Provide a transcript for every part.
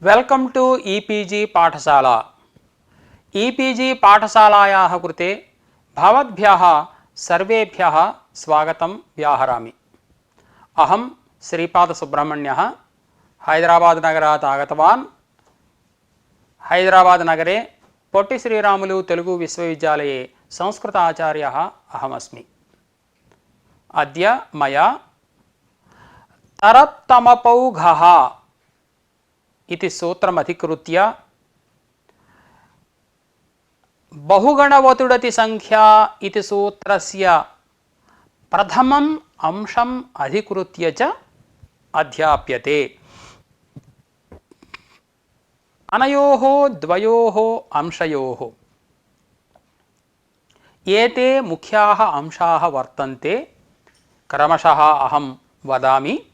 Welcome to e-PG पाठशाला। E-PG पाठशालायाः कृते भवद्भ्यः सर्वेभ्यः स्वागतं व्याहरामि। अहं श्रीपादसुब्रह्मण्यः हैदराबाद नगरात् आगतवान्। हैदराबाद नगरे पोट्टि श्रीरामुलु तेलुगु विश्वविद्यालये संस्कृत आचार्यः अहमस्मि। अद्य मया तरप्तमपौघः इति सूत्रमधिकृत्य बहुगणवतुडति संख्या इति सूत्रस्य प्रथमम् अंशम् अधिकृत्य च अध्याप्यते। अनयोः द्वयोः अंशयोः एते मुख्याः अंशाः वर्तन्ते। क्रमशः अहं वदामि।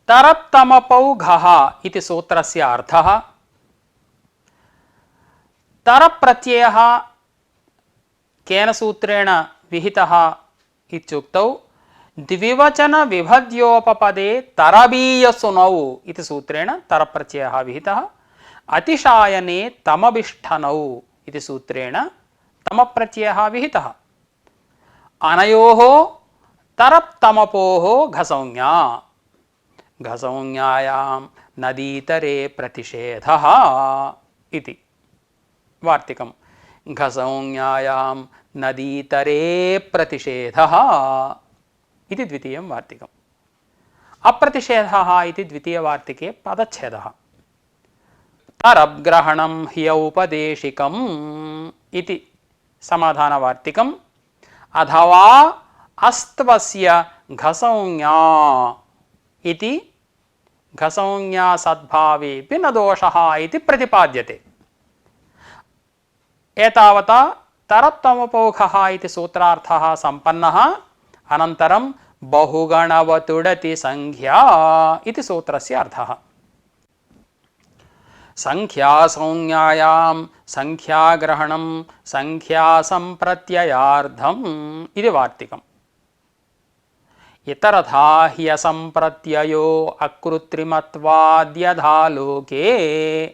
तरप्तमपौघः इति सूत्रस्य अर्थः। तरप्रत्ययः केन सूत्रेण विहितः इत्युक्तौ द्विवचन विभद्योपपदे तरबीयसुनौ इति सूत्रेण तरप्रत्ययः विहितः। अतिशायने तमभिष्ठनौ इति सूत्रेण तमप्रत्ययः विहितः। अनयोः तरप्तमपोः घसंज्ञा। घसंज्ञायां नदीतरे प्रतिषेधः इति वार्तिकम्। घसंज्ञायां नदीतरे प्रतिषेधः इति द्वितीयं वार्तिकम्। अप्रतिषेधः इति द्वितीयवार्तिके पदच्छेदः। तरग्रहणं ह्यौपदेशिकम् इति समाधानवार्तिकम्। अथवा अस्त्वस्य घसंज्ञा इति घसंज्ञा सद्भावेऽपि न दोषः इति प्रतिपाद्यते। एतावता तरप्तमपौघः इति सूत्रार्थः सम्पन्नः। अनन्तरं बहुगणवतुडति संख्या इति सूत्रस्य अर्थः। संख्यासंज्ञायां संख्याग्रहणं संख्यासंप्रत्ययार्थम् इति वार्तिकम्। इतरथा ह्यसंप्रत्ययो अकृत्रिमत्वाद्यथा लोके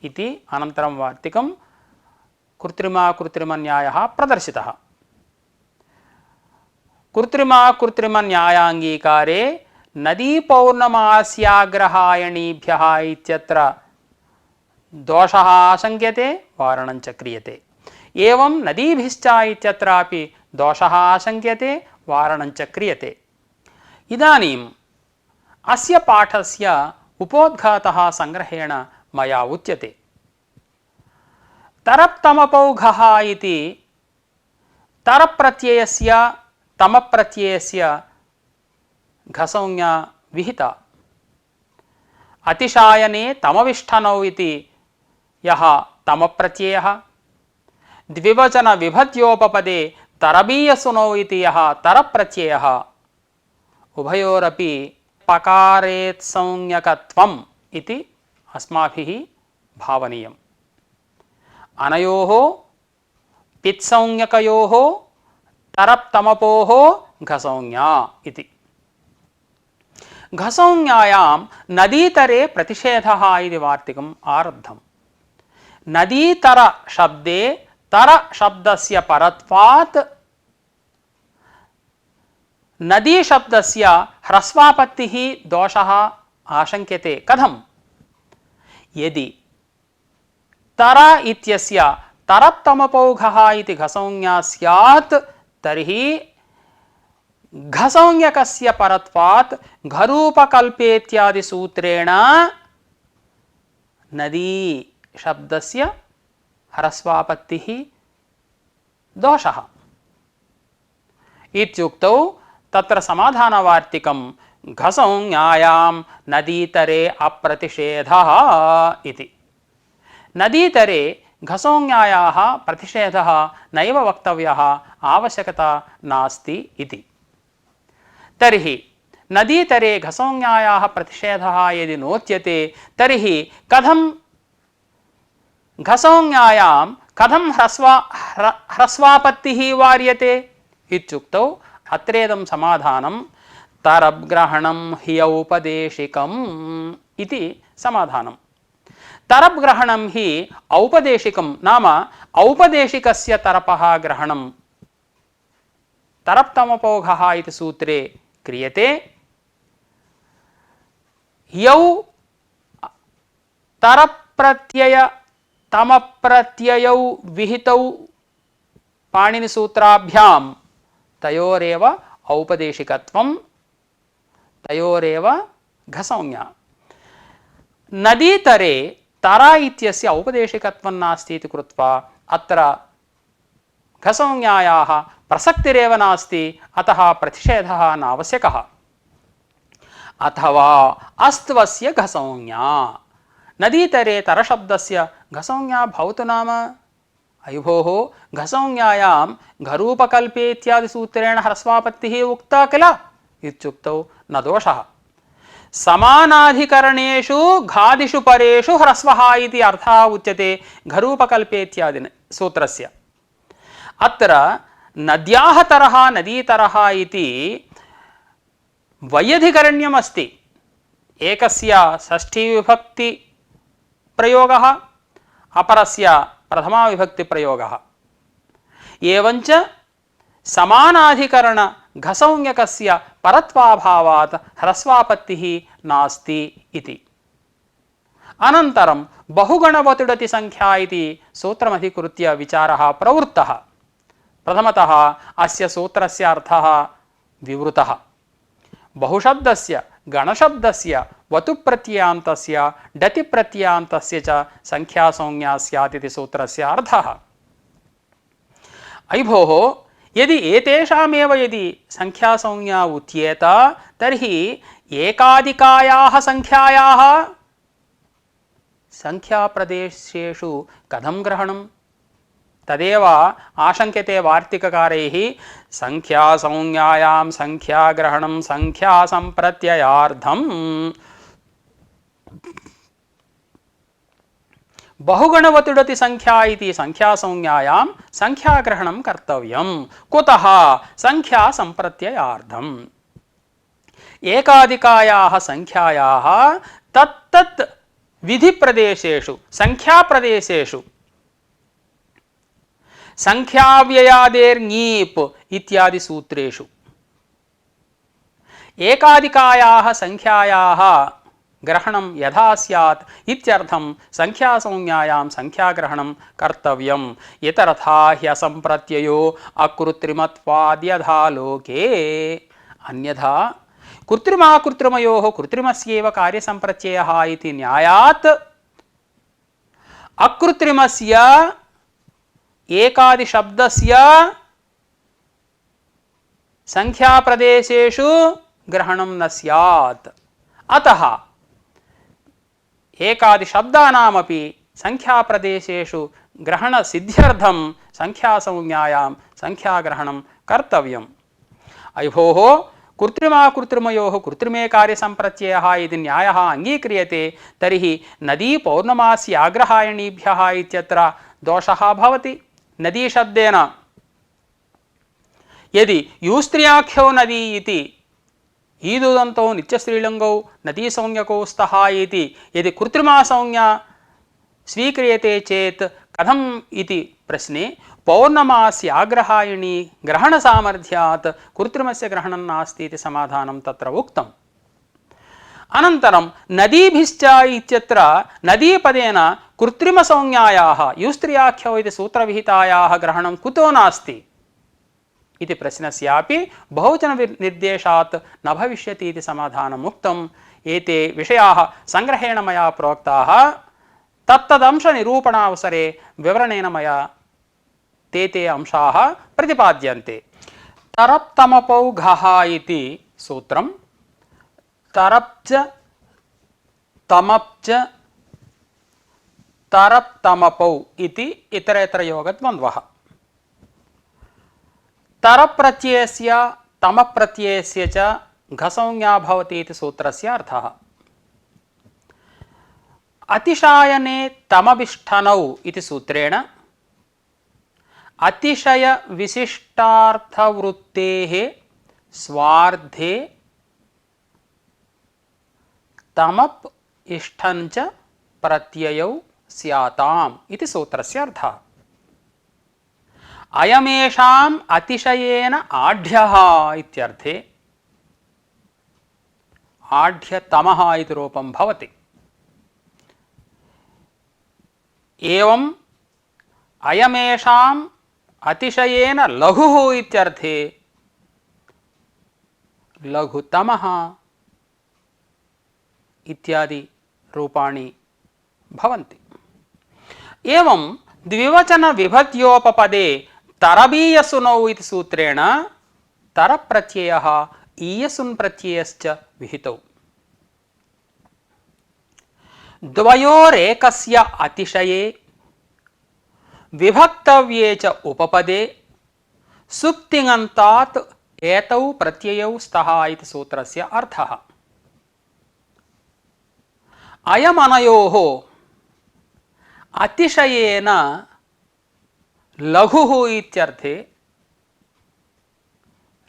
इति अनन्तरं वार्तिकं। कृत्रिमाकृत्रिमन्यायः प्रदर्शितः। कृत्रिमाकृत्रिमन्यायाङ्गीकारे नदीपौर्णमास्याग्रहायणीभ्यः इत्यत्र दोषः आशङ्क्यते, वारणं च क्रियते। एवं नदीभिश्च इत्यत्रापि दोषः आशङ्क्यते, वारणं च क्रियते। इदानीम् अस्य पाठस्य उपोद्घातः संग्रहेण मया उच्यते। तरप्तमपौघः इति तरप्रत्ययस्य तमप्रत्ययस्य घसंज्ञा विहिता। अतिशायने तमविष्ठनौ इति यः तमप्रत्ययः, द्विवचन विभद्योपपदे तरबीयसुनौ इति यः तरप्रत्ययः, उभयोरपि पकारेत्संज्ञकत्वम् इति अस्माभिः भावनीयम्। अनयोः पित्संज्ञकयोः तरप्तमपोः घसंज्ञा इति। घसंज्ञायां नदीतरे प्रतिषेधः इति वार्तिकम् आरब्धम्। नदीतर शब्दे तर शब्दस्य परत्वात् नदी शब्दस्य ह्रस्वापत्तिः दोषः आशङ्क्यते। कथम्? यदि तर इत्यस्य तरप्तमपौघः इति घसंज्ञा स्यात् तर्हि घसंज्ञकस्य परत्वात् घरूपकल्पेत्यादि सूत्रेण नदी शब्दस्य ह्रस्वापत्तिः दोषः इत्युक्तौ तत्र समाधानवार्तिकं घसंज्ञायां नदीतरे अप्रतिषेधः इति। नदीतरे घसंज्ञायाः प्रतिषेधः नैव वक्तव्यः, आवश्यकता नास्ति इति। तर्हि नदीतरे घसंज्ञायाः प्रतिषेधः यदि नोच्यते तर्हि कथं घसंज्ञायां कथं ह्रस्वापत्तिः वार्यते इत्युक्तौ अत्रेदं समाधानं तरब्ग्रहणं हि औपदेशिकम् इति समाधानम्। तरब्ग्रहणं हि औपदेशिकं नाम औपदेशिकस्य तरपः ग्रहणं तरप्तमपोघः इति सूत्रे क्रियते। यौ तरप्रत्यय तमप्रत्ययौ विहितौ पाणिनिसूत्राभ्यां तयोरेव औपदेशिकत्वं, तयोरेव घसंज्ञा। नदीतरे तरा इत्यस्य औपदेशिकत्वं नास्ति इति कृत्वा अत्र घसंज्ञायाः प्रसक्तिरेव नास्ति, अतः प्रतिषेधः नावश्यकः। अथवा अस्त्वस्य घसंज्ञा, नदीतरे तरशब्दस्य घसंज्ञा भवतु नाम अयि भोः घसंज्ञायां घरूपकल्पे इत्यादि सूत्रेण ह्रस्वापत्तिः उक्ता किल इत्युक्तौ न दोषः। समानाधिकरणेषु घादिषु परेषु ह्रस्वः इति अर्थः उच्यते घरूपकल्पे इत्यादि सूत्रस्य। अत्र नद्याः तरः नदीतरः इति वैयधिकरण्यम् अस्ति। एकस्य षष्ठीविभक्ति प्रयोगः, अपरस्य प्रथमा विभक्ति प्रयोगः। एवञ्च समानाधिकरण घसंज्ञकस्य परत्वाभावात् ह्रस्वापत्तिः नास्ति इति। अनन्तरं बहुगणवतुडति संख्या इति सूत्रमधिकृत्य विचारः प्रवृत्तः। प्रथमतः अस्य सूत्रस्य अर्थः विवृतः। बहुशब्दस्य गणशब्दस्य वतुप्रत्ययान्तस्य डतिप्रत्ययान्तस्य च संख्यासंज्ञा स्यात् इति सूत्रस्य अर्थः। अयि भोः यदि एतेषामेव यदि संख्यासंज्ञा उच्येत तर्हि एकाधिकायाः संख्यायाः संख्याप्रदेशेषु कथं ग्रहणं? तदेव आशंक्यते वार्तिककारैः। संख्यासंज्ञायां संख्याग्रहणं संख्यासंप्रत्ययार्थं बहुगणवतुडति संख्या इति संख्यासंज्ञायां संख्याग्रहणं कर्तव्यं। कुतः? संख्यासंप्रत्ययार्थम्। एकाधिकायाः संख्यायाः तत्तत् विधिप्रदेशेषु संख्याप्रदेशेषु संख्याव्ययादेर्ङीप् इत्यादि सूत्रेषु एकाधिकायाः संख्यायाः ग्रहणं यथा स्यात् इत्यर्थं संख्यासंज्ञायां संख्याग्रहणं कर्तव्यम्। इतरथा ह्यसंप्रत्ययो अकृत्रिमत्वाद्यथा लोके। अन्यथा कृत्रिमाकृत्रिमयोः कृत्रिमस्यैव कार्यसंप्रत्ययः इति न्यायात् अकृत्रिमस्य एकादिशब्दस्य संख्याप्रदेशेषु ग्रहणं न स्यात्। अतः एकादिशब्दानामपि संख्याप्रदेशेषु ग्रहणसिद्ध्यर्थं संख्यासंज्ञायां संख्याग्रहणं कर्तव्यम्। अयि भोः कृत्रिमाकृत्रिमयोः कृत्रिमे कार्यसंप्रत्ययः यदि न्यायः अङ्गीक्रियते तर्हि नदी पौर्णमासी आग्रहायणीभ्यः इत्यत्र दोषः भवति। नदी शब्देन यदि यूस्त्रियाख्यो नदी इति ईदुदन्तौ नित्यस्त्रीलिङ्गौ नदीसंज्ञकौ स्तः इति यदि कृत्रिमा संज्ञा स्वीक्रियते चेत् कथम् इति प्रश्ने पौर्णमासी आग्रहायणी ग्रहणसामर्थ्यात् कृत्रिमस्य ग्रहणं नास्ति इति समाधानं तत्र उक्तम्। अनन्तरं नदीभिश्च इत्यत्र नदीपदेन कृत्रिमसंज्ञायाः यूस्त्रियाख्यौ इति सूत्रविहितायाः ग्रहणं कुतो नास्ति इति प्रश्नस्यापि बहुवचननिर्देशात् न भविष्यति इति समाधानम् उक्तम्। एते विषयाः संग्रहेण मया प्रोक्ताः। तत्तदंशनिरूपणावसरे विवरणेन मया ते अंशाः प्रतिपाद्यन्ते। तरप्तमपौ घः इति सूत्रं तरप्च तमप्च तरप्तमपौ इति इतरेतरयोगद्वन्द्वः। तरप्रत्ययस्य तमप्रत्ययस्य च घसंज्ञा भवति इति सूत्रस्य अर्थः। अतिशायने तमभिष्ठनौ इति सूत्रेण अतिशय विशिष्टार्थवृत्तेः स्वार्धे तमप् इष्ठञ्च प्रत्ययौ स्याताम् इति सूत्रस्य अर्थः। अयमेषाम् अतिशयेन आढ्यः इत्यर्थे आढ्यतमः इति रूपं भवति। एवम् अयमेषाम् अतिशयेन लघुः इत्यर्थे लघुतमः इत्यादि रूपाणि भवन्ति। एवं द्विवचन विभक्त्योपपदे तरबीयसुनौ इति सूत्रेण तरप्रत्ययः ईयसुन् प्रत्ययश्च विहितौ। द्वयोरेकस्य अतिशये विभक्तव्ये च उपपदे सुप्तिङन्तात् एतौ प्रत्ययौ स्तः इति सूत्रस्य अर्थः। अयमनयोः अतिशयेन लघुः इत्यर्थे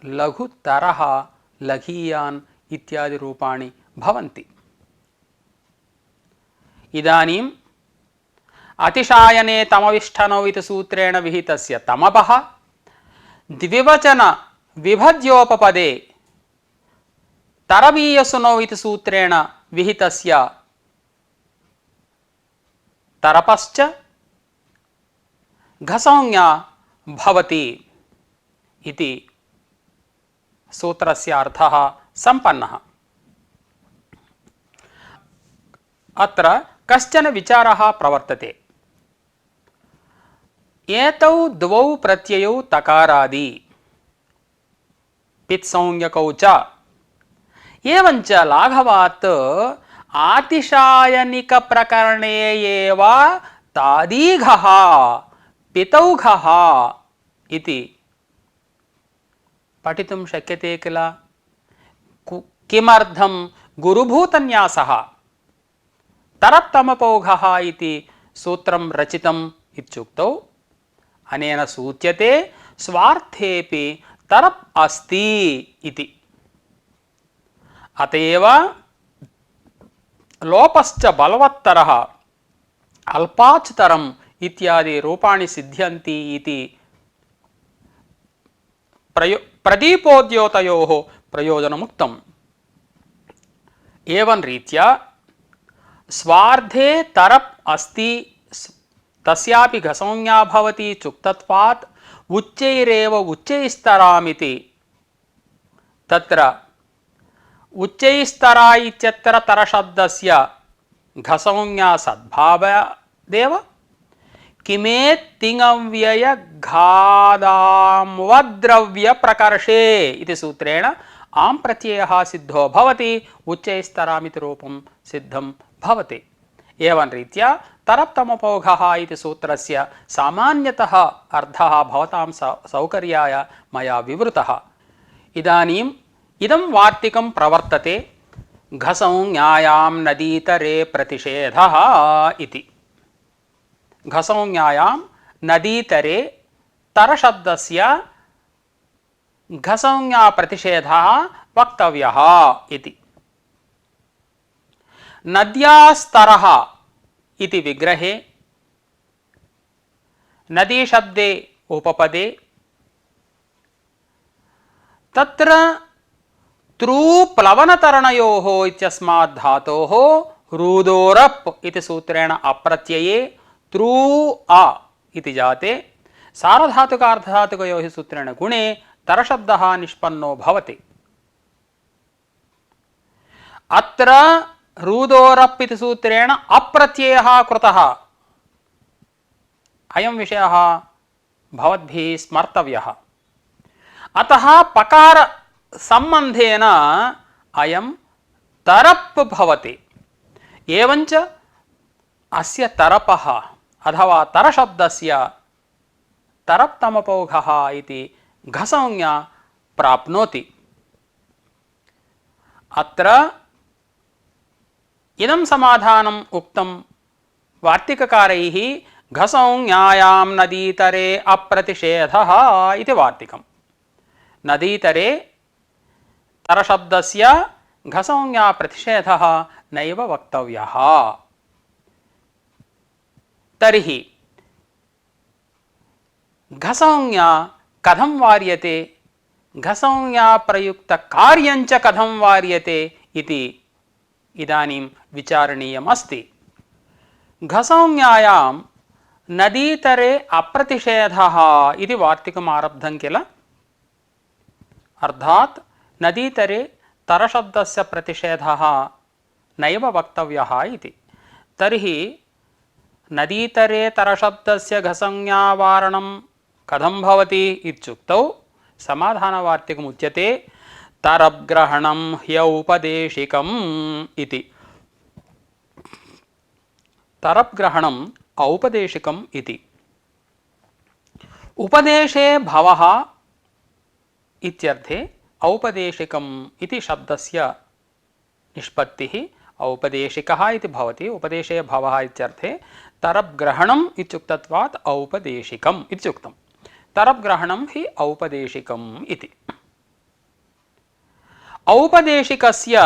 लघुतरः लघीयान् इत्यादि रूपाणि भवन्ति। इदानीम् अतिशायने तमविष्ठनौ इति सूत्रेण विहितस्य तमपः द्विवचन विभज्योपपदे तरबीयसुनौ इति सूत्रेण विहितस्य तरपश्च घसंज्ञा भवति इति सूत्रस्य अर्थः सम्पन्नः। अत्र कश्चन विचारः प्रवर्तते। एतौ द्वौ प्रत्ययौ तकारादि पित्संज्ञकौ च एवञ्च लाघवात् आतिशायनिक प्रकरणे एव तादीघः पितौघः इति पठितुं शक्यते किल। किमर्थं गुरुभूतन्यासः तरप्तमपौघः इति सूत्रं रचितम् इत्युक्तौ अनेन सूच्यते स्वार्थेपि तरप् अस्ति इति। अतएव लोपश्च बलवत्तरः अल्पाच्तरम् इत्यादि रूपाणि सिद्ध्यन्ति इति प्रदीपोद्योतयोः प्रयोजनमुक्तम्। एवं रीत्या स्वार्धे तरप् अस्ति तस्यापि घसंज्ञा भवति चुक्तत्वात् उच्चैरेव उच्चैस्तरामिति। तत्र उच्चैस्तरा इत्यत्र तरशब्दस्य घसंज्ञा सद्भावादेव किमेत्तिङव्यय घादाम्वद्रव्य प्रकर्षे इति सूत्रेण आम् प्रत्ययः सिद्धो भवति उच्चैस्तरामिति रूपं सिद्धं भवति। एवं रीत्या तरप्तमपौघः इति सूत्रस्य सामान्यतः अर्थः भवतां सौकर्याय मया विवृतः। इदानीम् इदं वार्तिकं प्रवर्तते घसंज्ञायां नदीतरे प्रतिषेधः इति। घसंज्ञायां नदीतरे तरशब्दस्य घसंज्ञा प्रतिषेधः वक्तव्यः इति। नद्यास्तरः इति विग्रहे नदी शब्दे उपपदे तत्र त्रु-प्लवनतरणयोः इत्यस्मात् धातोः रुदोरप् इति सूत्रेण अप्रत्यये त्रु अ इति जाते सार्वधातुकार्धधातुकयोः सूत्रेण गुणे तरशब्दः निष्पन्नो भवति। अत्र रुदोरप् इति सूत्रेण अप्रत्ययः कृतः। अयं विषयः भवद्भिः स्मर्तव्यः। अतः पकार सम्बन्धेन अयं तरप् भवति। एवञ्च अस्य तरपः अथवा तरशब्दस्य तरप्तमपौघः इति घसंज्ञा प्राप्नोति। अत्र इदं समाधानम् उक्तं वार्तिककारैः घसंज्ञायां नदीतरे अप्रतिषेधः इति वार्तिकम्। नदीतरे तरशब्दस्य घसंज्ञा प्रतिषेधः नैव वक्तव्यः। तर्हि घसंज्ञा कथं वार्यते, घसंज्ञा प्रयुक्त कार्यञ्च कथं वार्यते इति इदानीं विचारणीयम् अस्ति। घसंज्ञायां नदीतरे अप्रतिषेधः इति वार्तिकम् आरब्धं किल, अर्थात् नदीतरे तरशब्दस्य प्रतिषेधः नैव वक्तव्यः इति। तर्हि नदीतरे तरशब्दस्य घसंज्ञावारणं कथं भवति इत्युक्तौ समाधानवार्तिकम् उच्यते तरग्रहणं ह्यौपदेशिकम् इति। तरग्रहणम् औपदेशिकम् इति। उपदेशे भवः इत्यर्थे औपदेशिकम् इति शब्दस्य निष्पत्तिः औपदेशिकः इति भवति। उपदेशे भवः इत्यर्थे तरग्रहणम् इत्युक्तत्वात् औपदेशिकम् इत्युक्तम्। तरग्रहणं हि औपदेशिकम् इति। औपदेशिकस्य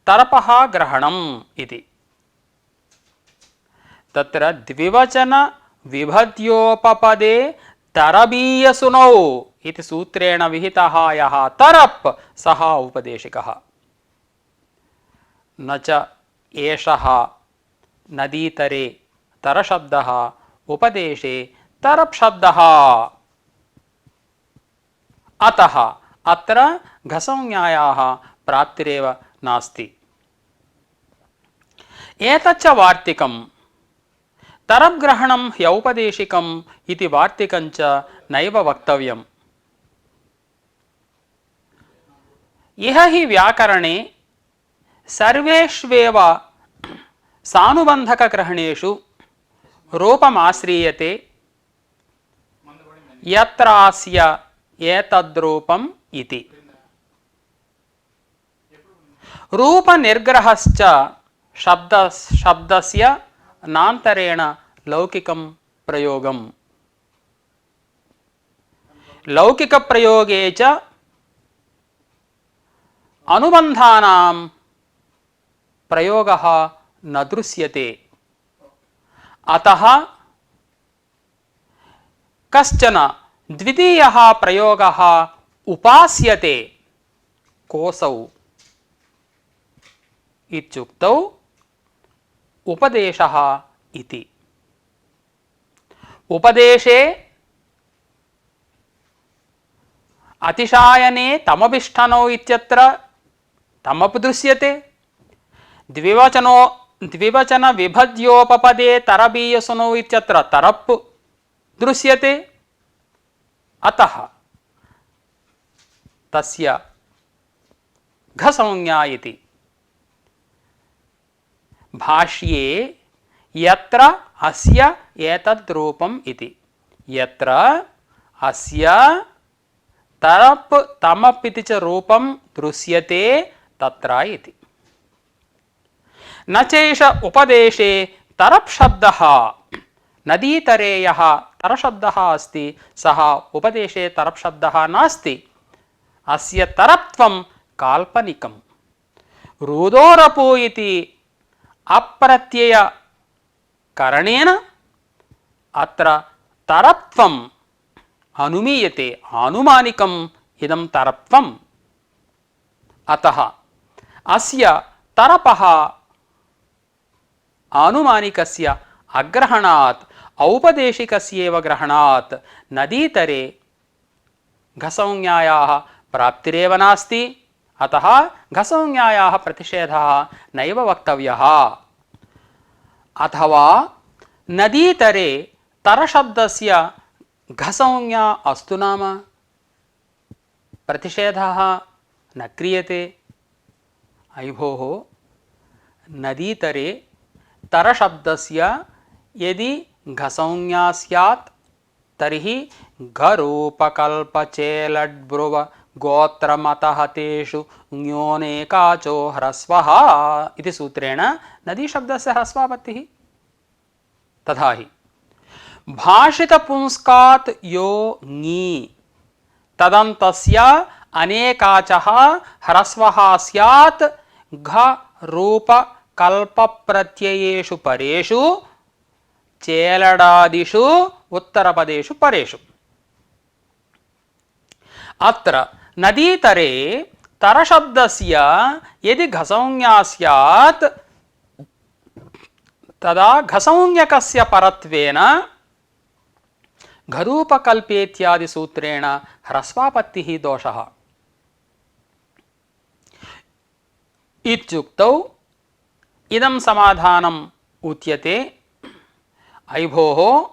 तरपः ग्रहणम् इति। तत्र द्विवचन विभद्योपपदे तरबीयसुनौ इति सूत्रेण विहितः यः तरप् सः औपदेशिकः। न च एषः नदीतरे तरशब्दः उपदेशे तरप् शब्दः। अतः अत्र घसंज्ञायाः प्राप्तिरेव नास्ति। एतच्च वार्तिकं तरग्रहणं ह्यौपदेशिकम् इति वार्तिकञ्च नैव वक्तव्यम्। इह हि व्याकरणे सर्वेष्वेव सानुबन्धकग्रहणेषु रूपमाश्रीयते यत्रास्य एतद्रूपम् इति। रूपनिर्ग्रहश्च शब्दस्य नान्तरेण लौकिकं प्रयोगम्। लौकिकप्रयोगे च अनुबन्धानां प्रयोगः न दृश्यते। अतः कश्चन द्वितीयः प्रयोगः उपास्यते। कोसौ इत्युक्तौ उपदेशः इति। उपदेशे अतिशायने तमभिष्ठनौ इत्यत्र तमपि दृश्यते। द्विवचन विभज्योपपदे तरबीयसुनौ इत्यत्र तरप् दृश्यते। अतः तस्य घसंज्ञा इति। भाष्ये यत्र अस्य एतद्रूपम् इति, यत्र अस्य तरप् तमप् इति च रूपं दृश्यते तत्र इति। न चैष उपदेशे तरप् शब्दः, नदीतरे यः तरशब्दः अस्ति सः उपदेशे तरप् शब्दः नास्ति। अस्य तरप्त्वं काल्पनिकं। रुदोरपु इति अप्रत्ययकरणेन अत्र तरप्त्वम् अनुमीयते, आनुमानिकम् इदं तरप्त्वम्। अतः अस्य तरपः आनुमानिकस्य अग्रहणात् औपदेशिकस्येव ग्रहणात् नदीतरे घसंज्ञायाः प्राप्तिरेव नास्ति। अतः घसंज्ञायाः प्रतिषेधः नैव वक्तव्यः। अथवा नदीतरे तरशब्दस्य घसंज्ञा अस्तु नाम प्रतिषेधः न क्रियते। अयि भोः, नदीतरे तरशब्दस्य यदि घसंज्ञा स्यात् तर्हि घरूपकल्पचेलड्ब्रुव गोत्रमतः तेषु ञोनेकाचो ह्रस्वः इति सूत्रेण नदीशब्दस्य ह्रस्वापत्तिः। तथा हि भाषितपुंस्कात् यो ङी तदन्तस्य अनेकाचः ह्रस्वः स्यात् घ रूप कल्पप्रत्ययेषु परेषु चेलडादिषु उत्तरपदेषु परेषु। अत्र नदीतरे तरशब्दस्य यदि घसौज्ञा स्यात् तदा घसौज्ञकस्य परत्वेन घरूपकल्पेत्यादि सूत्रेण ह्रस्वापत्तिः दोषः इत्युक्तौ इदं समाधानम् उच्यते। अयि भोः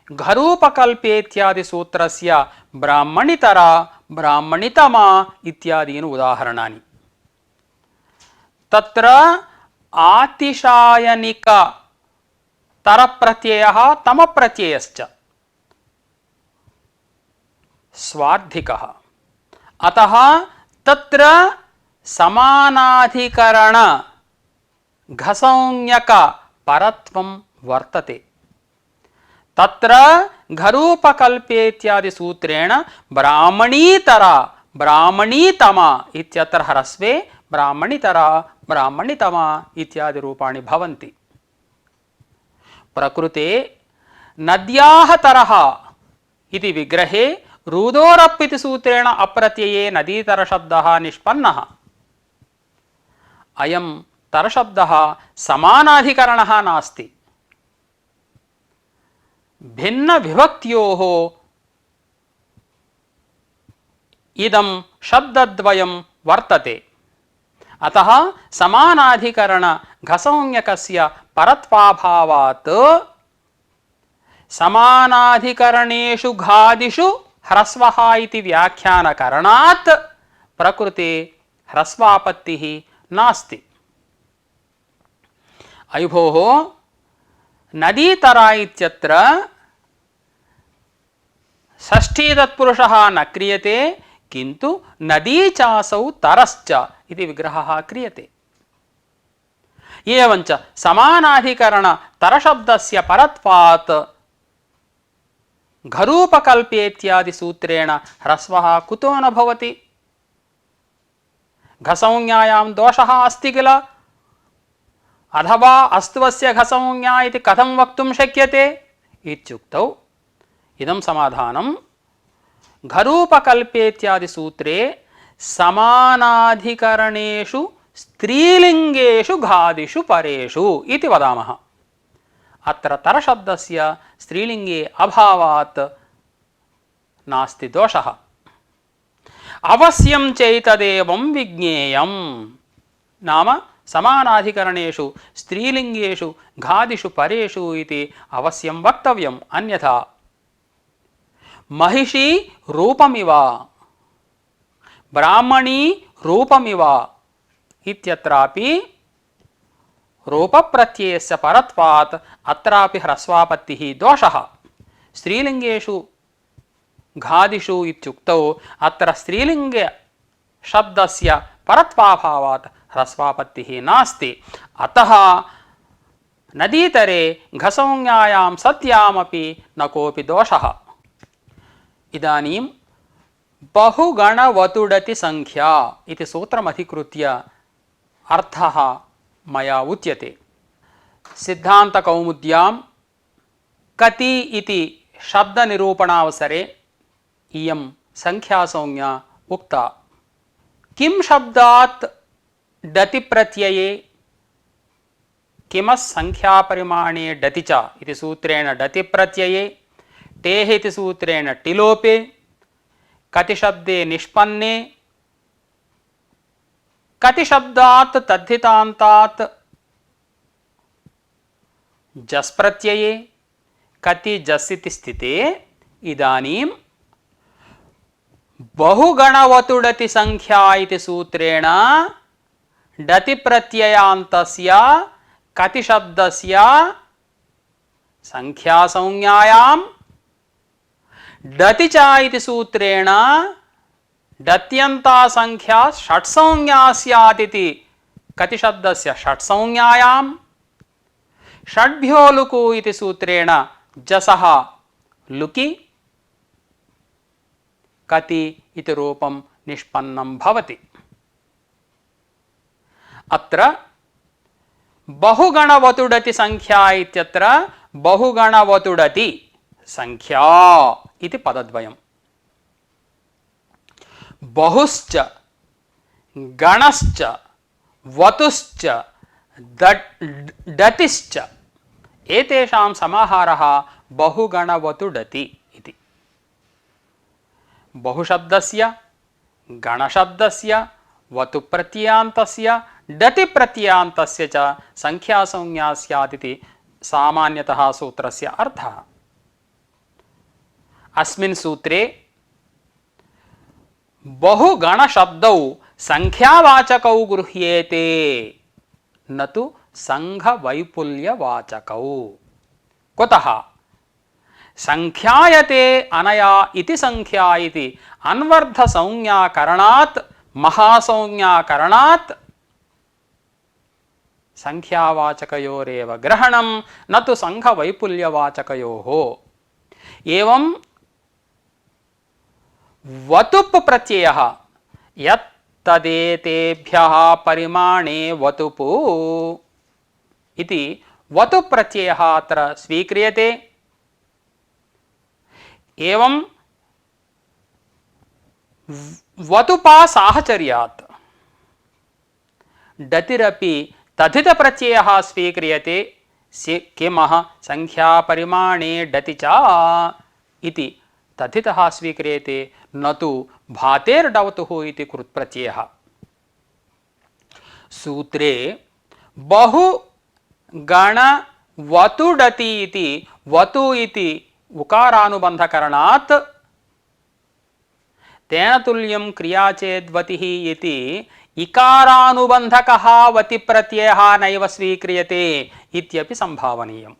घरूपकल्पेत्यादि सूत्रस्य ब्राह्मणितरा ब्राह्मणितमा इत्यादीनि उदाहरणानि। तत्र आतिशायनिक तरप्रत्ययः तमप्रत्ययश्च स्वार्धिकः। अतः तत्र समानाधिकरण घसौज्ञक परत्वं वर्तते। तत्र घरूपकल्पेत्यादि सूत्रेण ब्राह्मणीतरा ब्राह्मणीतमा इत्यत्र ह्रस्वे ब्राह्मणितरा ब्राह्मणितमा इत्यादि रूपाणि भवन्ति। प्रकृते नद्याः तरः इति विग्रहे रुदोरप् इति सूत्रेण अप्रत्यये नदीतरशब्दः निष्पन्नः। अयं तरशब्दः समानाधिकरणः नास्ति, भिन्नविभक्त्योः इदं शब्दद्वयं वर्तते। अतः समानाधिकरण घसौज्ञकस्य परत्वाभावात् समानाधिकरणेषु घादिषु ह्रस्वः इति व्याख्यानकरणात् प्रकृते ह्रस्वापत्तिः नास्ति। अयि भोः नदीतरा इत्यत्र षष्ठी तत्पुरुषः न क्रियते, किन्तु नदी चासौ तरश्च इति विग्रहः क्रियते। एवञ्च समानाधिकरण तरशब्दस्य परत्वात् घरूपकल्पेत्यादि सूत्रेण ह्रस्वः कुतो न भवति? घसौज्ञायां दोषः अस्ति किल? अथवा अस्त्वस्य घसौज्ञा इति कथं वक्तुं शक्यते इत्युक्तौ इदं समाधानं घरूपकल्पेत्यादि सूत्रे समानाधिकरणेषु स्त्रीलिङ्गेषु घादिषु परेषु इति वदामः। अत्र तरशब्दस्य स्त्रीलिङ्गे अभावात् नास्ति दोषः। अवश्यं चैतदेवं विज्ञेयं नाम समानाधिकरणेषु स्त्रीलिङ्गेषु घादिषु परेषु इति अवश्यं वक्तव्यम्। अन्यथा महिषी रूपमिव ब्राह्मणी रूपमिव इत्यत्रापि रूपप्रत्ययस्य परत्वात् अत्रापि ह्रस्वापत्तिः दोषः। स्त्रीलिङ्गेषु घादिषु इत्युक्तौ अत्र स्त्रीलिङ्गे शब्दस्य परत्वाभावात् ह्रस्वापत्तिः नास्ति। अतः नदीतरे घसौज्ञायां सत्यामपि न कोऽपि दोषः। इदानीं बहुगणवतुडति संख्या इति सूत्रमधिकृत्य अर्थः मया उच्यते। सिद्धान्तकौमुद्यां कति इति शब्दनिरूपणावसरे इयं संख्यासंज्ञा उक्ता। किं शब्दात् डति प्रत्यये किमस् संख्यापरिमाणे डति च इति सूत्रेण डति प्रत्यये, टेः इति सूत्रेण टिलोपे, कति शब्दे निष्पन्ने, कति शब्दात् तद्धितान्तात् जस् प्रत्यये, कति जस् इति स्थिते। इदानीं बहुगणवतुडति संख्या इति सूत्रेण डति प्रत्ययान्तस्य कति शब्दस्य संख्यासंज्ञायां डति च इति सूत्रेण डत्यन्ता संख्या षट्संज्ञा स्यात् इति कति शब्दस्य षट्संज्ञायां षड्भ्यो लुकु इति सूत्रेण जसः लुकि कति इति रूपं निष्पन्नं भवति। अत्र बहुगणवतुडति संख्या इत्यत्र बहुगणवतुडति संख्या इति पदद्वयम्। बहुश्च गणश्च वतुश्च डतिश्च एतेषां समाहारः बहुगणवतुडति इति। बहुशब्दस्य गणशब्दस्य वतुप्रत्ययान्तस्य डतिप्रत्ययान्तस्य च संख्यासंज्ञा स्यात् इति सामान्यतः सूत्रस्य अर्थः। अस्मिन् सूत्रे बहुगणशब्दौ संख्यावाचकौ गृह्येते न तु संघवैपुल्यवाचकौ। कुतः? संख्यायते अनया इति संख्या इति अन्वर्थसंज्ञाकरणात् महासंज्ञाकरणात् संख्यावाचकयोरेव ग्रहणं न तु संघवैपुल्यवाचकयोः। एवं वतुप् प्रत्ययः यत् तदेतेभ्यः परिमाणे वतुपु इति वतुप् प्रत्ययः अत्र स्वीक्रियते। एवं वतुपा साहचर्यात् डतिरपि तथित प्रत्ययः स्वीक्रियते। किमः संख्यापरिमाणे डति च इति तथितः स्वीक्रियते न तु भातेर्डवतुः इति कृत्प्रत्ययः। सूत्रे बहुगणवतुडति इति वतु इति उकारानुबन्धकरणात् तेन तुल्यं क्रिया चेद्वतिः इति इकारानुबन्धकः वतिप्रत्ययः नैव स्वीक्रियते इत्यपि संभावनीयम्।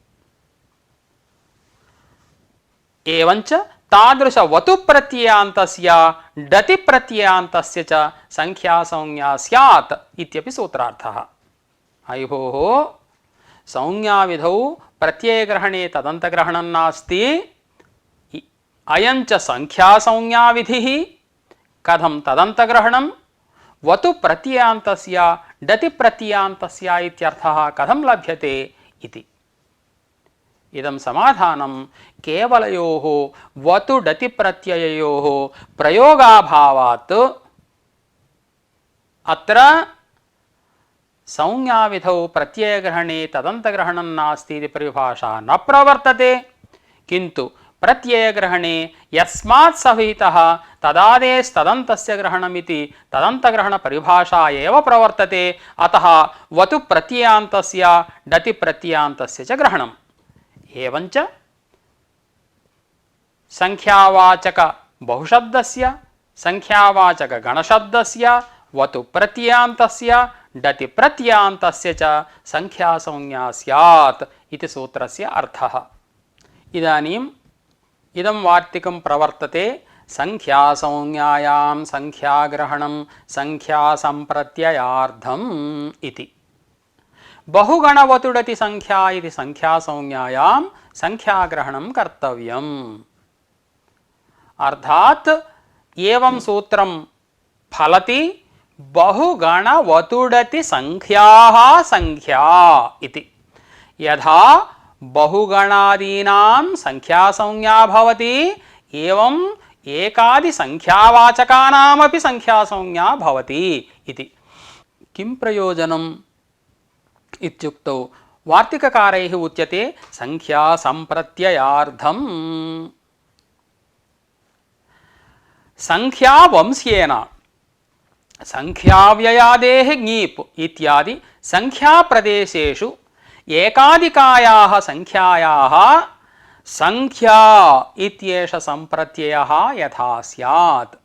एवञ्च तादृश वतुप्रत्ययान्तस्य डतिप्रत्ययान्तस्य च संख्यासंज्ञा स्यात् इत्यपि सूत्रार्थः। अयि भोः, संज्ञाविधौ प्रत्ययग्रहणे तदन्तग्रहणं नास्ति। अयञ्च संख्यासंज्ञाविधिः। कथं तदन्तग्रहणं? वतुप्रत्ययान्तस्य डतिप्रत्ययान्तस्य इत्यर्थः कथं लभ्यते इति। इदं समाधानं केवलयोः वतुडतिप्रत्यययोः प्रयोगाभावात् अत्र संज्ञाविधौ प्रत्ययग्रहणे तदन्तग्रहणं नास्ति इति परिभाषा न प्रवर्तते। किन्तु प्रत्ययग्रहणे यस्मात् सविहितः तदादेस्तदन्तस्य ग्रहणमिति तदन्तग्रहणपरिभाषा एव प्रवर्तते। अतः वतुप्रत्ययान्तस्य डतिप्रत्ययान्तस्य च ग्रहणम्। एवञ्च संख्यावाचक बहुशब्दस्य संख्यावाचक गणशब्दस्य वतुप्रत्ययान्तस्य डतिप्रत्ययान्तस्य च संख्यासंज्ञा स्यात् इति सूत्रस्य अर्थः। इदानीम् इदं वार्तिकं प्रवर्तते संख्यासंज्ञायां संख्याग्रहणं संख्यासंप्रत्ययार्थम् इति। बहुगणवतुडति संख्या इति संख्यासंज्ञायां संख्याग्रहणं कर्तव्यम्। अर्थात् एवं सूत्रं फलति बहुगणवतुडति संख्याः संख्या इति। यथा बहुगणादीनां संख्यासंज्ञा भवति एवं एकादि संख्यावाचकानामपि संख्यासंज्ञा भवति इति। किं प्रयोजनम् इत्युक्तौ वार्तिककारैः उच्यते संख्यासंप्रत्ययार्थम्। संख्यावंश्येन संख्याव्ययादेः ङीप् इत्यादि संख्याप्रदेशेषु एकादिकायाः संख्यायाः संख्या इत्येष संप्रत्ययः यथा स्यात्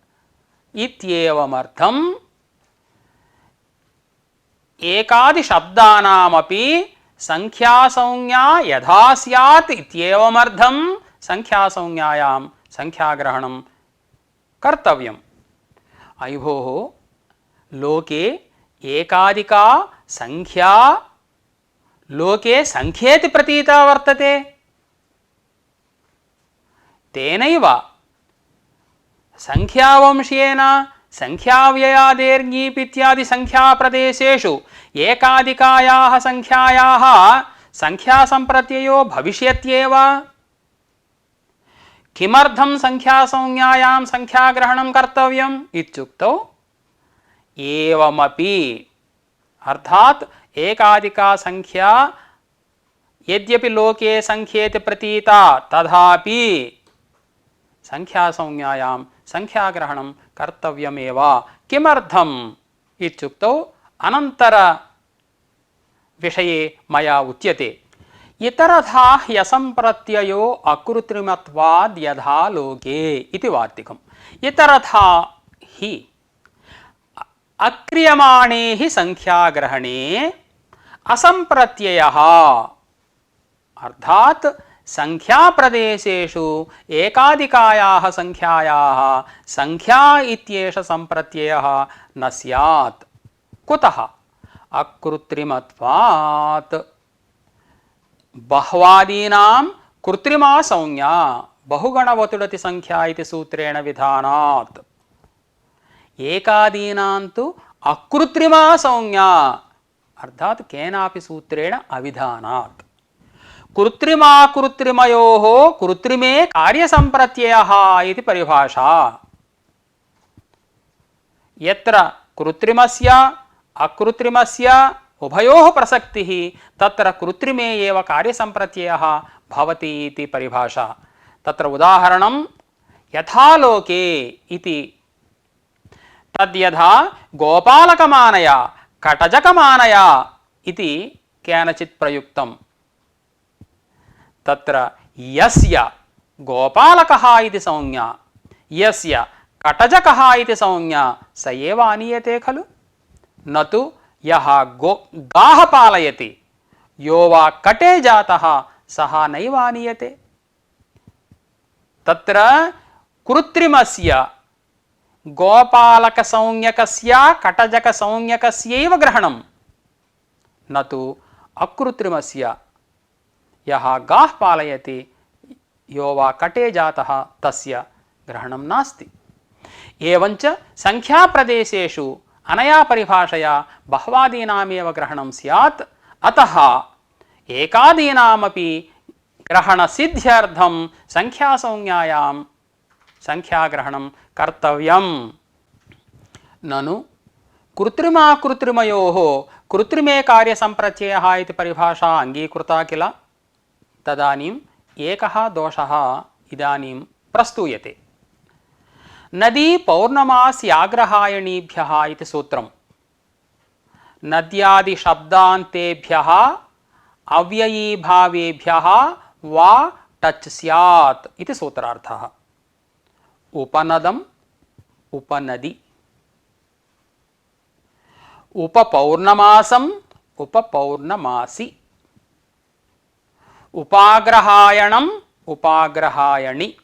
इत्येवमर्थम् एकादिशब्दानामपि संख्यासंज्ञा यथा स्यात् इत्येवमर्थं संख्यासंज्ञायां संख्याग्रहणं कर्तव्यम्। अयि भोः, लोके एकादिका संख्या लोके संख्येति प्रतीता वर्तते। तेनैव संख्यावंश्येन संख्याव्ययादेर्ङीप् इत्यादि संख्याप्रदेशेषु एकाधिकायाः संख्यायाः संख्यासंप्रत्ययो भविष्यत्येव। किमर्थं संख्यासंज्ञायां संख्याग्रहणं कर्तव्यम् इत्युक्तौ एवमपि, अर्थात एकाधिका संख्या यद्यपि लोके संख्येति प्रतीता तथापि संख्यासंज्ञायां संख्याग्रहणं कर्तव्यमेव। किमर्थम् इत्युक्तौ अनन्तर विषये मया उच्यते। इतरथा ह्यसंप्रत्ययो अकृत्रिमत्वाद् यथा लोके इति वार्तिकम्। इतरथा हि अक्रियमाणे हि संख्याग्रहणे असंप्रत्ययः, अर्थात संख्याप्रदेशेषु एकाधिकायाः संख्यायाः संख्या इत्येष संप्रत्ययः न स्यात्। कुतः? अकृत्रिमत्वात्। बह्वादीनां कृत्रिमा संज्ञा बहुगणवतुडति संख्या इति सूत्रेण विधानात्। एकादीनां तु अकृत्रिमा संज्ञा, अर्थात केनापि सूत्रेण अविधानात्। कृत्रिमा कृत्रिमयोः कृत्रिमे कार्यसंप्रत्ययः इति परिभाषा। यत्र कृत्रिमस्य अकृत्रिमस्य उभयोः प्रसक्तिः तत्र कृत्रिमे एव कार्यसंप्रत्ययः भवति इति परिभाषा। तत्र उदाहरणं यथा लोके इति, तद्यथा गोपालकमानया कटजकमानया इति केनचित् प्रयुक्तम्। तत्र यस्य गोपालकः इति संज्ञा, यस्य कटजकः इति संज्ञा स एव आनीयते खलु, न तु यः गाः पालयति, यो वा कटे जातः सः नैव आनीयते। तत्र कृत्रिमस्य गोपालकसंज्ञकस्य कटजकसंज्ञकस्यैव ग्रहणं, न तु अकृत्रिमस्य यः गाः पालयति, यो वा कटे जातः तस्य ग्रहणं नास्ति। एवञ्च संख्याप्रदेशेषु अनया परिभाषया बह्वादीनामेव ग्रहणं स्यात्। अतः एकादीनामपि ग्रहणसिद्ध्यर्थं संख्यासंज्ञायां संख्याग्रहणं कर्तव्यम्। ननु कृत्रिमाकृत्रिमयोः कृत्रिमे कार्यसंप्रत्ययः इति परिभाषा अङ्गीकृता किल, तदानीम् एकः दोषः इदानीं प्रस्तूयते। नदी पौर्णमास्याग्रहायणीभ्यः इति सूत्रम्। नद्यादिशब्दान्तेभ्यः अव्ययीभावेभ्यः वा टच् स्यात् इति सूत्रार्थः। उपनदम् उपनदी, उपपौर्णमासम् उपपौर्णमासी, उपाग्रहायणम् उपाग्रहायणी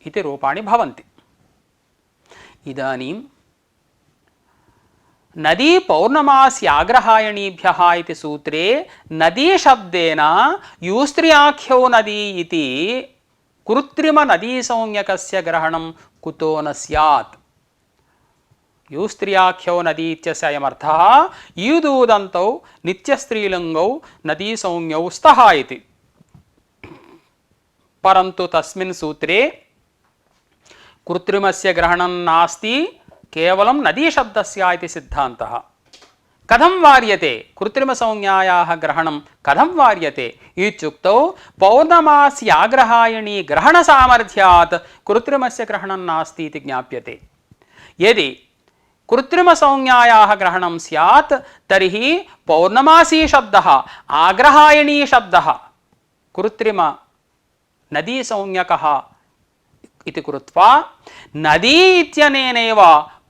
इति रूपाणि भवन्ति। इदानीं नदी पौर्णमास्याग्रहायणीभ्यः इति सूत्रे नदी शब्देन यूस्त्र्याख्यो नदी इति कृत्रिमनदीसंज्ञकस्य ग्रहणं कुतो न स्यात्। यूस्त्र्याख्यो नदी इत्यस्य अयमर्थः यूदूदन्तौ नित्यस्त्रीलिङ्गौ नदीसंज्ञौ स्तः इति। परन्तु तस्मिन् सूत्रे कृत्रिमस्य ग्रहणं नास्ति, केवलं नदीशब्दस्य इति सिद्धान्तः। कथं वार्यते कृत्रिमसंज्ञायाः ग्रहणं कथं वार्यते इत्युक्तौ पौर्णमास्याग्रहायणी ग्रहणसामर्थ्यात् कृत्रिमस्य ग्रहणं नास्ति इति ज्ञाप्यते। यदि कृत्रिमसंज्ञायाः ग्रहणं स्यात् तर्हि पौर्णमासी शब्दः आग्रहायणी शब्दः कृत्रिम नदीसंज्ञकः इति कृत्वा नदी इत्यनेनैव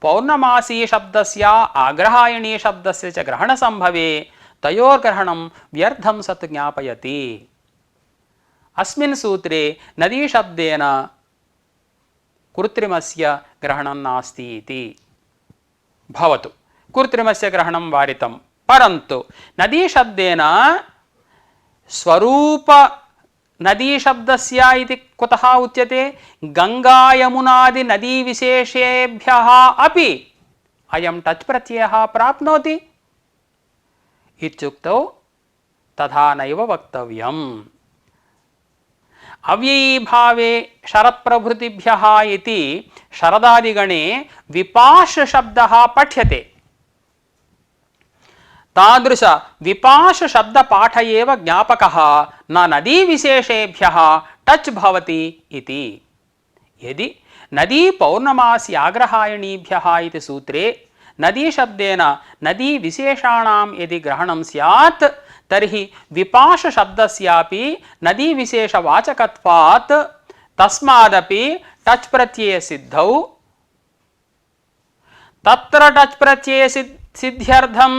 पौर्णमासी शब्दस्य आग्रहायणी शब्दस्य च ग्रहणसम्भवे तयोर्ग्रहणं व्यर्थं सत् ज्ञापयति। अस्मिन् सूत्रे नदीशब्देन कृत्रिमस्य ग्रहणं नास्ति इति भवतु। कृत्रिमस्य ग्रहणं वारितं, परन्तु नदीशब्देन स्वरूप नदी शब्दस्य इति कुतः उच्यते? गंगा यमुनादि नदी विशेषेभ्यः अपि अयं टच् प्रत्ययः प्राप्नोति इत्युक्तौ तथा नैव वक्तव्यम्। अव्ययीभावे शरत्प्रभृतिभ्यः इति शरदादिगणे विपाश शब्दः पठ्यते। तादृश विपाश शब्द पाठ एव ज्ञापकः न नदी विशेषेभ्यः टच भवति इति। यदि नदी पौर्णमासी आग्रहायणीभ्यः इति सूत्रे नदी शब्देन नदी विशेषाणां यदि ग्रहणं स्यात् तर्हि विपाश शब्दस्यापि नदी विशेषवाचकत्वात् तस्मादपि टच प्रत्यय सिद्धौ। तत्र टच प्रत्यय सिद्ध्यर्थं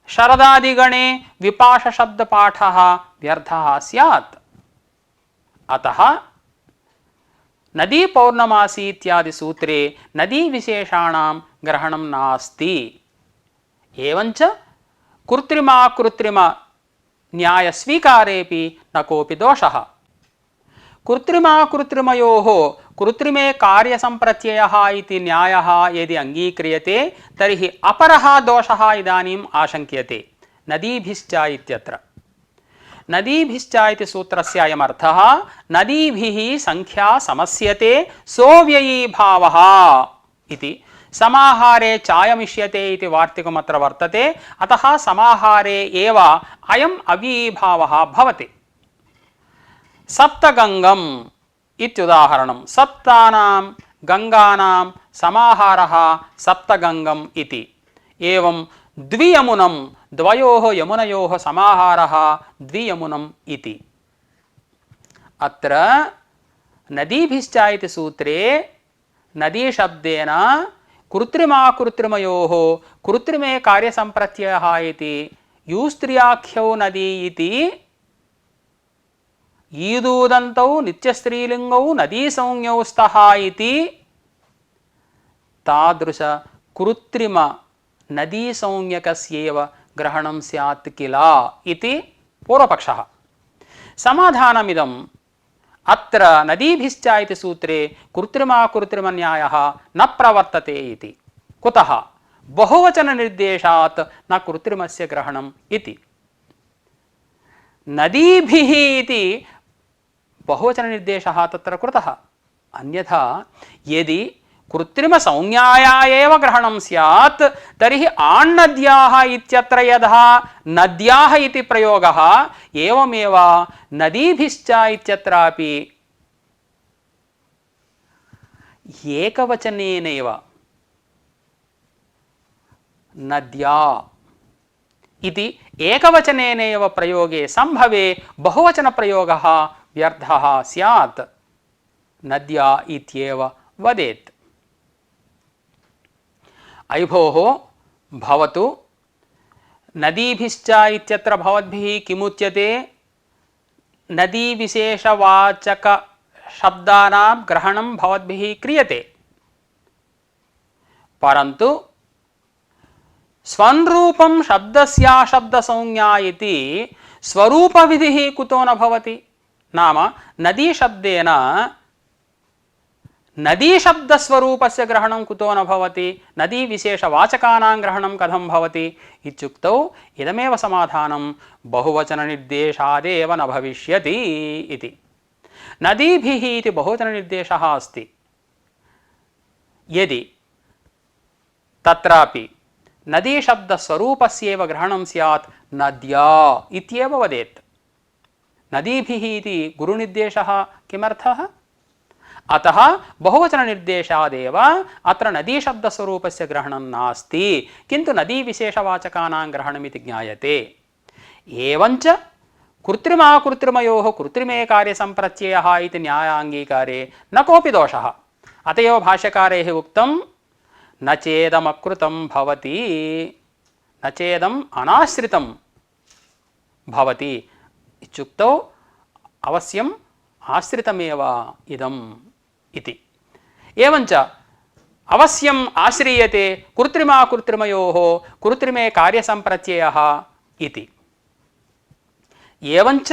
शरदादिगणे विपाश शब्द पाठः व्यर्थः स्यात्। अतः नदी पौर्णमासी इत्यादि सूत्रे नदी विशेषाणां ग्रहणं नास्ति। एवञ्च कृत्रिमाकृत्रिम न्याय स्वीकारेपि न कोऽपि दोषः। कृत्रिमाकृत्रिमयोः कृत्रिमे कार्यसम्प्रत्ययः इति न्यायः यदि अङ्गीक्रियते तर्हि अपरः दोषः इदानीम् आशङ्क्यते नदीभिश्च इत्यत्र। नदीभिश्च इति सूत्रस्य अयमर्थः नदीभिः संख्या समस्यते सोऽव्ययीभावः इति। समाहारे चायमिष्यते इति वार्तिकमत्र वर्तते, अतः समाहारे एव अयम् अव्ययीभावः भवति। सप्तगङ्गम् इत्युदाहरणं। सप्तानां गङ्गानां समाहारः सप्तगङ्गम् इति। एवं द्वियमुनं द्वयोः यमुनयोः समाहारः द्वियमुनम् इति। अत्र नदीभिश्च इति सूत्रे नदी शब्देन कृत्रिमाकृत्रिमयोः कृत्रिमे कार्यसम्प्रत्ययः इति यूस्त्रियाख्यौ नदी इति ईदूदन्तौ नित्यस्त्रीलिङ्गौ नदीसंज्ञौ स्तः इति तादृश कृत्रिम नदीसंज्ञकस्यैव ग्रहणं स्यात् किल इति पूर्वपक्षः। समाधानमिदम् अत्र नदीभिश्च इति सूत्रे कृत्रिमाकृत्रिमन्यायः न प्रवर्तते इति। कुतः? बहुवचननिर्देशात् न कृत्रिमस्य ग्रहणम् इति। नदीभिः इति बहुवचननिर्देशः तत्र कृतः। अन्यथा यदि कृत्रिमसंज्ञाया एव ग्रहणं स्यात् तर्हि आण्नद्याः इत्यत्र यथा नद्याः इति प्रयोगः एवमेव नदीभिश्च इत्यत्रापि एकवचनेनैव नद्या इति एकवचनेनैव प्रयोगे संभवे बहुवचनप्रयोगः व्यर्थः स्यात्। नद्या इत्येव वदेत्। अयि भोः भवतु नदीभिश्च इत्यत्र भवद्भिः किमुच्यते? नदीविशेषवाचक शब्दानां ग्रहणं भवद्भिः क्रियते, परन्तु स्वरूपं शब्दस्याशब्दसंज्ञा इति स्वरूपविधिः कुतो न भवति? नाम नदी शब्देन नदी शब्दस्वरूपस्य ग्रहणं कुतो न भवति? नदी विशेषवाचकानां ग्रहणं कथं भवति इत्युक्तौ इदमेव समाधानं बहुवचननिर्देशादेव न भविष्यति इति। नदीभिः इति बहुवचननिर्देशः अस्ति। यदि तत्रापि नदी शब्दस्वरूपस्यैव ग्रहणं स्यात् नद्या इत्येव वदेत्। नदीभिः इति गुरुनिर्देशः किमर्थः? अतः बहुवचननिर्देशादेव अत्र नदी शब्दस्वरूपस्य ग्रहणं नास्ति, किन्तु नदी विशेषवाचकानां ग्रहणमिति ज्ञायते। एवञ्च कृत्रिमाकृत्रिमयोः कृत्रिमे कार्यसम्प्रत्ययः इति न्यायाङ्गीकारे न कोऽपि दोषः। अत एव भाष्यकारैः उक्तं न चेदमकृतं भवति, न चेदम् अनाश्रितं भवति इत्युक्तौ अवश्यम् आश्रितमेव इदम् इति। एवञ्च अवश्यम् आश्रीयते कृत्रिमाकृत्रिमयोः कृत्रिमे कार्यसम्प्रत्ययः इति। एवञ्च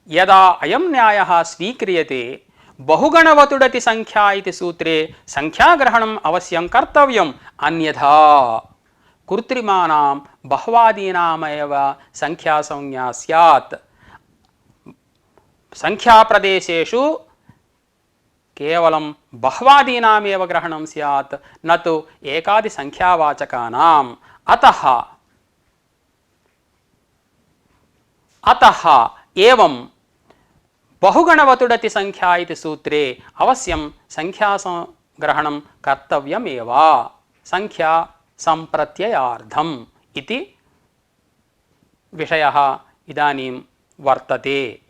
यदा अयं न्यायः स्वीक्रियते बहुगणवतुडति संख्या इति सूत्रे संख्याग्रहणम् अवश्यं कर्तव्यम्, अन्यथा कृत्रिमानां बह्वादीनामेव संख्यासंज्ञा स्यात्। संख्याप्रदेशेषु केवलं बह्वादीनामेव ग्रहणं स्यात्, न तु एकादिसंख्यावाचकानाम्। अतः एवं बहुगणवतुडति संख्या इति सूत्रे अवश्यं संख्याग्रहणं कर्तव्यमेव संख्या संप्रत्ययार्थम् इति विषयः इदानीं वर्तते।